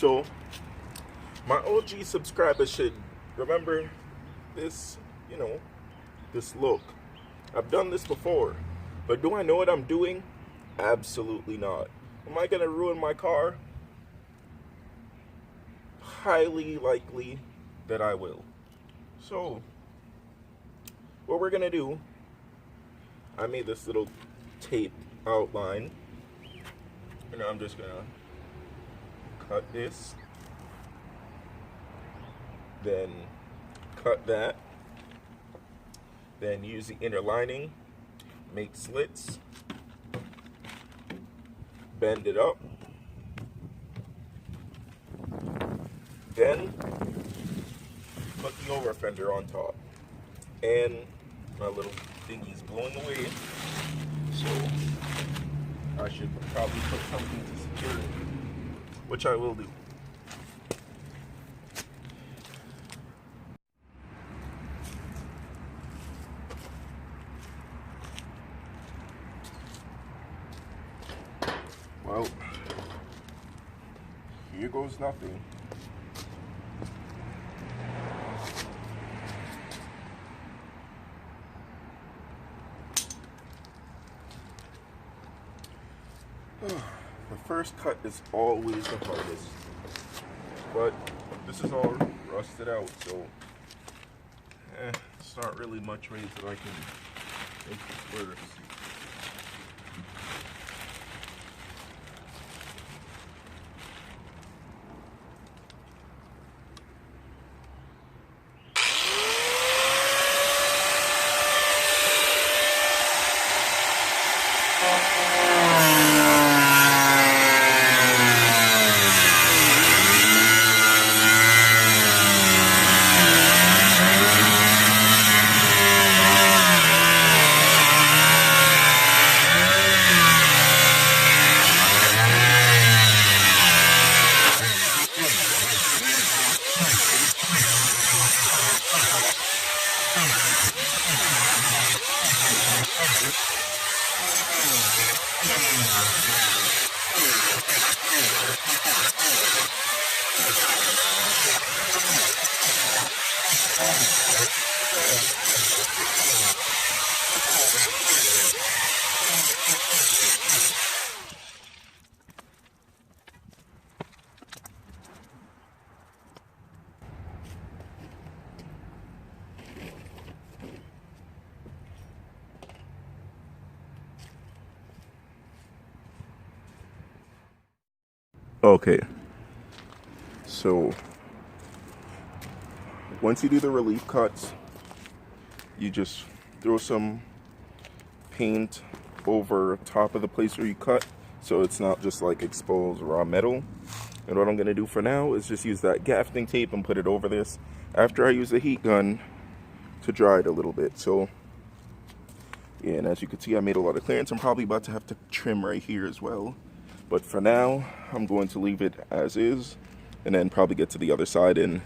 So my OG subscribers should remember this, this look. I've done this before, but do I know what I'm doing? Absolutely not. Am I gonna ruin my car? Highly likely that I will. So what we're gonna do, I made this little tape outline, and I'm just gonna cut this, then cut that, then use the inner lining, make slits, bend it up, then put the over fender on top. And my little thingy's blowing away, so I should probably put something to secure it, which I will do. Well, here goes nothing. The first cut is always the hardest, but this is all rusted out, so it's not really much ways that I can make this worse. Okay, so once you do the relief cuts, you just throw some paint over top of the place where you cut, so it's not just like exposed raw metal. And what I'm going to do for now is just use that gaffing tape and put it over this after I use the heat gun to dry it a little bit. So yeah, and as you can see, I made a lot of clearance. I'm probably about to have to trim right here as well, but for now I'm going to leave it as is, and then probably get to the other side and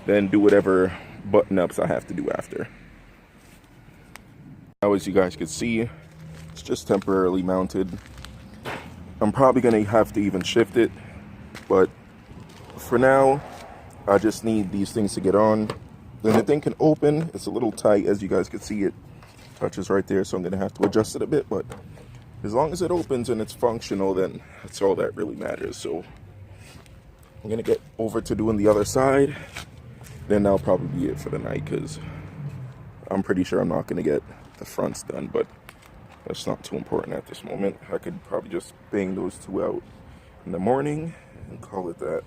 then do whatever button ups I have to do after. Now, as you guys can see, it's just temporarily mounted. I'm probably gonna have to even shift it, but for now I just need these things to get on. Then the thing can open. It's a little tight, as you guys can see. It touches right there, so I'm gonna have to adjust it a bit, but as long as it opens and it's functional, then that's all that really matters. So I'm gonna get over to doing the other side, then that'll probably be it for the night, because I'm pretty sure I'm not gonna get the fronts done, but that's not too important at this moment. I could probably just bang those two out in the morning and call it that.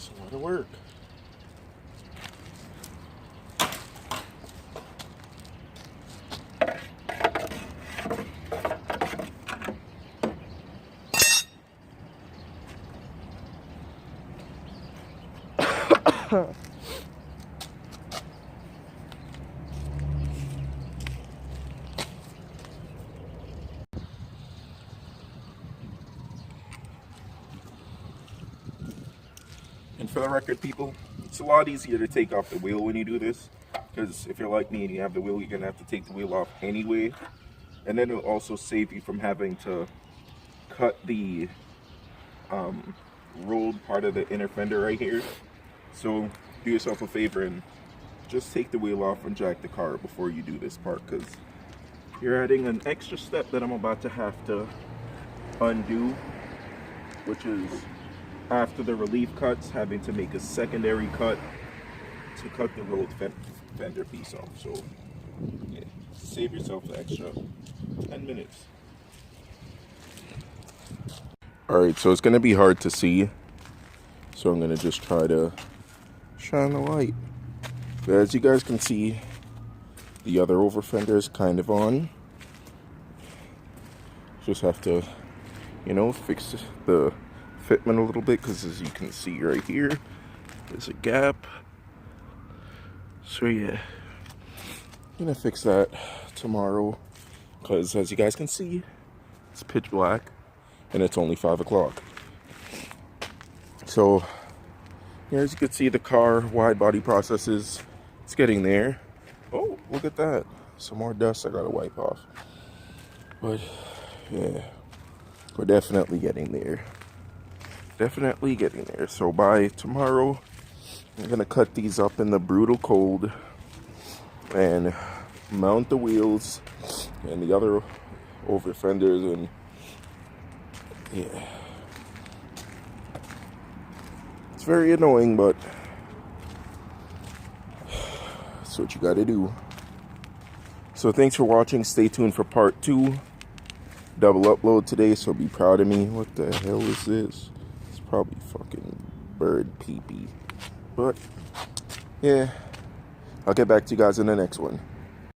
It's a lot of work. And for the record, people, it's a lot easier to take off the wheel when you do this, because if you're like me and you have the wheel, you're gonna have to take the wheel off anyway, and then it'll also save you from having to cut the rolled part of the inner fender right here. So do yourself a favor and just take the wheel off and jack the car before you do this part, because you're adding an extra step that I'm about to have to undo, which is after the relief cuts, having to make a secondary cut to cut the rolled fender piece off. So yeah, save yourself the extra 10 minutes. Alright, so it's going to be hard to see, so I'm going to just try to shine the light. But as you guys can see, the other over fender is kind of on. Just have to, you know, fix the fitment a little bit, because as you can see right here, there's a gap. So yeah, I'm gonna fix that tomorrow, because as you guys can see, it's pitch black and it's only 5 o'clock. So yeah, as you can see, the car wide body processes, it's getting there. Oh, look at that, some more dust I gotta wipe off. But yeah, we're definitely getting there. Definitely getting there. So by tomorrow, I'm gonna cut these up in the brutal cold and mount the wheels and the other over fenders, and yeah, it's very annoying, but that's what you gotta do. So thanks for watching. Stay tuned for part 2. Double upload today, so be proud of me. What the hell is this? It's probably fucking bird pee-pee. But yeah, I'll get back to you guys in the next one.